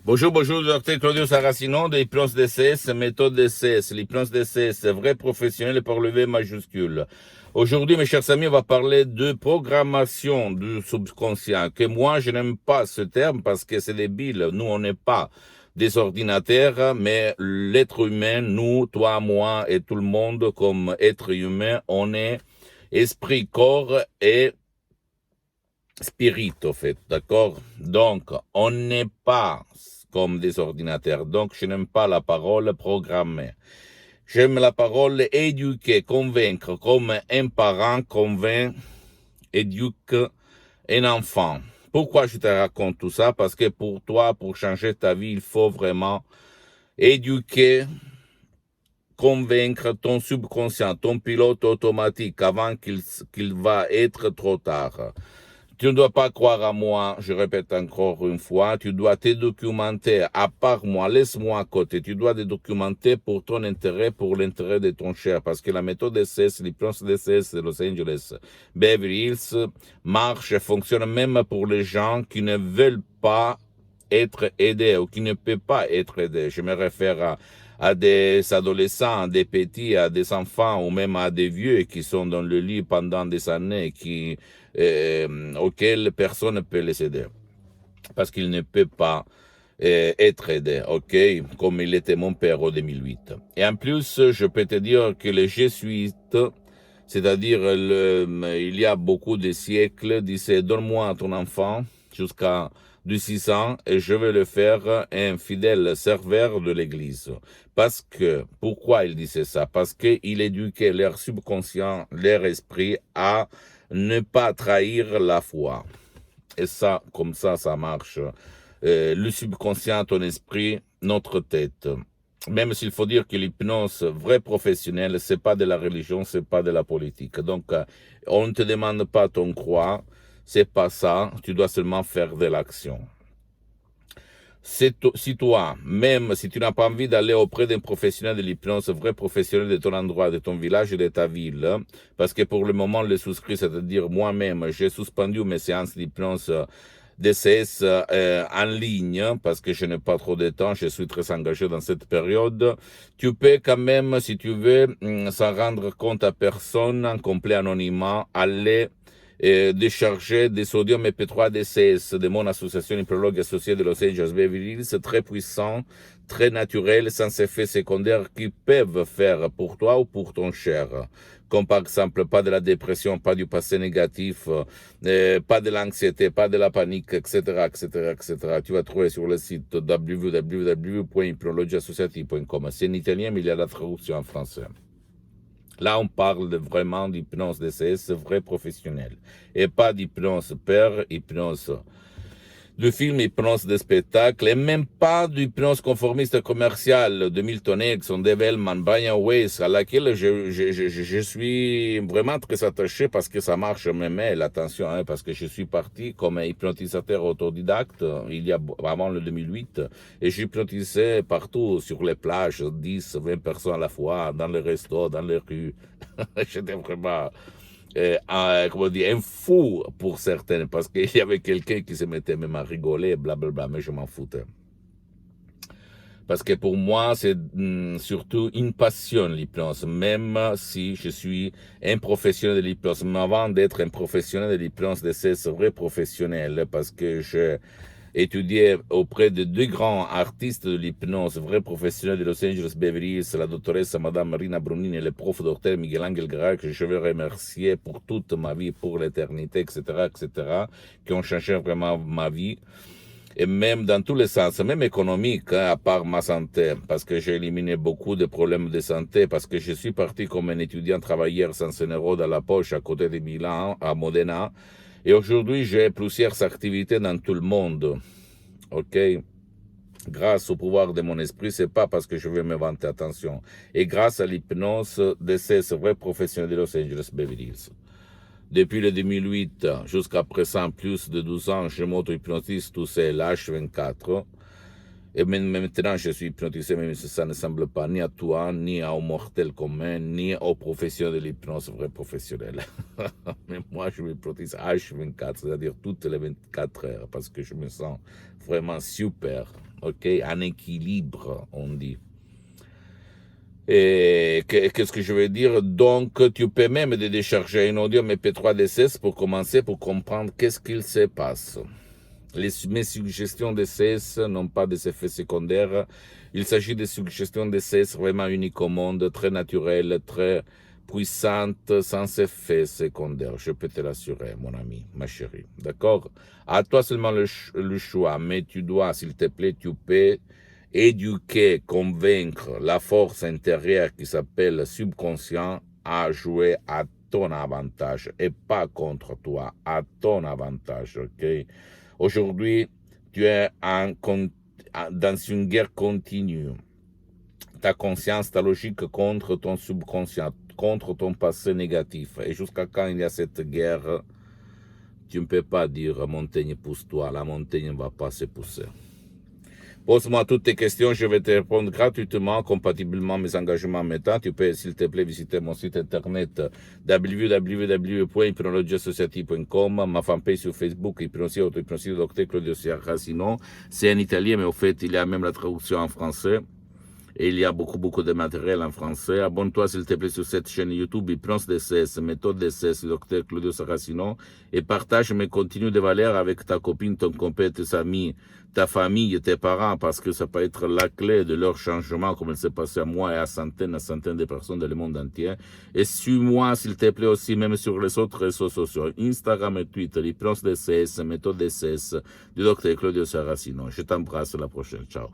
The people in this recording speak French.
Bonjour, bonjour, docteur Claudio Saracino de l'hypnose DCS, méthode DCS. L'hypnose DCS, vrai professionnel par le V majuscule. Aujourd'hui, mes chers amis, on va parler de programmation du subconscient, que moi, je n'aime pas ce terme parce que c'est débile. Nous, on n'est pas des ordinateurs, mais l'être humain, nous, toi, moi et tout le monde, comme être humain, on est esprit, corps et spirit, au fait, d'accord? Donc, on n'est pas comme des ordinateurs. Donc, je n'aime pas la parole programmer. J'aime la parole éduquer, convaincre, comme un parent convainc, éduque un enfant. Pourquoi je te raconte tout ça? Parce que pour toi, pour changer ta vie, il faut vraiment éduquer, convaincre ton subconscient, ton pilote automatique avant qu'il va être trop tard. Tu ne dois pas croire à moi, je répète encore une fois, tu dois te documenter, à part moi, laisse-moi à côté, tu dois te documenter pour ton intérêt, pour l'intérêt de ton cher, parce que la méthode DCS, l'hypnose DCS de Los Angeles, Beverly Hills, marche et fonctionne même pour les gens qui ne veulent pas être aidés ou qui ne peuvent pas être aidés. Je me réfère à des adolescents, à des petits, à des enfants ou même à des vieux qui sont dans le lit pendant des années, auxquels personne ne peut les aider parce qu'ils ne peuvent pas être aidés, ok, comme il était mon père en 2008. Et en plus, je peux te dire que les jésuites, c'est-à-dire il y a beaucoup de siècles, disaient donne-moi ton enfant jusqu'à 6 ans et je vais le faire un fidèle serveur de l'Église. Parce que, pourquoi il disait ça? Parce qu'il éduquait leur subconscient, leur esprit à ne pas trahir la foi. Et ça, comme ça marche. Le subconscient, ton esprit, notre tête. Même s'il faut dire que l'hypnose vraie professionnelle, c'est pas de la religion, c'est pas de la politique. Donc, on ne te demande pas ton croix, c'est pas ça. Tu dois seulement faire de l'action. Si toi, même si tu n'as pas envie d'aller auprès d'un professionnel de l'hypnose, vrai professionnel de ton endroit, de ton village et de ta ville, parce que pour le moment, le souscrit, c'est-à-dire moi-même, j'ai suspendu mes séances d'hypnose DCS en ligne, parce que je n'ai pas trop de temps, je suis très engagé dans cette période. Tu peux quand même, si tu veux, sans rendre compte à personne, en complet anonymat, aller décharger des sodium EP3 DCS de mon association hypnologue associée de Los Angeles Beverly Hills, c'est très puissant, très naturel, sans effet secondaire qui peuvent faire pour toi ou pour ton cher. Comme par exemple, pas de la dépression, pas du passé négatif, pas de l'anxiété, pas de la panique, etc., etc., etc. Tu vas trouver sur le site www.hypnologieassociative.com. C'est en italien, mais il y a la traduction en français. Là, on parle vraiment d'hypnose DCS vrai professionnel. Et pas d'hypnose père, hypnose de film, hypnose de spectacle, et même pas d'hypnose conformiste commerciale de Milton Erickson, Dave Hellman, Brian Weiss, à laquelle je suis vraiment très attaché parce que ça marche mes mails, attention, hein, parce que je suis parti comme hypnotisateur autodidacte avant le 2008, et j'hypnotisais partout sur les plages, 10, 20 personnes à la fois, dans les restos, dans les rues. J'étais vraiment comment dire, un fou pour certains, parce qu'il y avait quelqu'un qui se mettait même à rigoler, blablabla, mais je m'en foutais. Parce que pour moi, c'est surtout une passion, l'hypnose, même si je suis un professionnel de l'hypnose. Mais avant d'être un professionnel de l'hypnose, c'est vrai professionnel, parce que je étudié auprès de 2 grands artistes de l'hypnose, vrais professionnels de Los Angeles Beverly Hills, la doctoresse Madame Marina Brunini et le prof docteur Miguel Angel Guerra, que je veux remercier pour toute ma vie, pour l'éternité, etc., etc., qui ont changé vraiment ma vie. Et même dans tous les sens, même économique, hein, à part ma santé, parce que j'ai éliminé beaucoup de problèmes de santé, parce que je suis parti comme un étudiant travailleur sans un euro dans la poche à côté de Milan, à Modena, et aujourd'hui j'ai plusieurs activités dans tout le monde, ok? Grâce au pouvoir de mon esprit, c'est pas parce que je veux me vanter, attention, et grâce à l'hypnose de ces vrais professionnels de Los Angeles Beverly Hills. Depuis le 2008 jusqu'à présent, plus de 12 ans, je m'auto-hypnotise tout seul, H24. Et maintenant, je suis hypnotisé, même si ça ne semble pas ni à toi, ni à un mortel commun, ni aux professionnels de l'hypnose vrai professionnel. Mais moi, je m'hypnotise H24, c'est-à-dire toutes les 24 heures, parce que je me sens vraiment super. ok, en équilibre, on dit. Et qu'est-ce que je veux dire? Donc, tu peux même décharger un audio MP3 DCS pour commencer, pour comprendre qu'est-ce qu'il se passe. Mes suggestions DCS n'ont pas des effets secondaires. Il s'agit de suggestions DCS vraiment uniques au monde, très naturelles, très puissantes, sans effet secondaire. Je peux te l'assurer, mon ami, ma chérie. D'accord? À toi seulement le choix, mais tu dois, s'il te plaît, tu peux éduquer, convaincre la force intérieure qui s'appelle subconscient à jouer à ton avantage et pas contre toi, à ton avantage, ok? Aujourd'hui, tu es dans une guerre continue. Ta conscience, ta logique contre ton subconscient, contre ton passé négatif. Et jusqu'à quand il y a cette guerre, tu ne peux pas dire montagne pousse-toi, la montagne ne va pas se pousser. Pose-moi toutes tes questions, je vais te répondre gratuitement, compatiblement à mes engagements méta. Tu peux, s'il te plaît, visiter mon site internet www.hypnologieassociative.com, ma fanpage sur Facebook, Hypnosie Dr Claudio Saracino. C'est en italien, mais au fait, il y a même la traduction en français. Et il y a beaucoup de matériel en français. Abonne-toi s'il te plaît sur cette chaîne YouTube Hypnose DCS, méthode DCS, Dr Claudio Saracino, et partage mes contenus de valeur avec ta copine, ton compère, tes amis, ta famille, tes parents, parce que ça peut être la clé de leur changement, comme il s'est passé à moi et à centaines de personnes dans le monde entier. Et suis-moi s'il te plaît aussi, même sur les autres réseaux sociaux, Instagram et Twitter, Hypnose DCS, méthode DCS, du Dr Claudio Saracino. Je t'embrasse, à la prochaine. Ciao.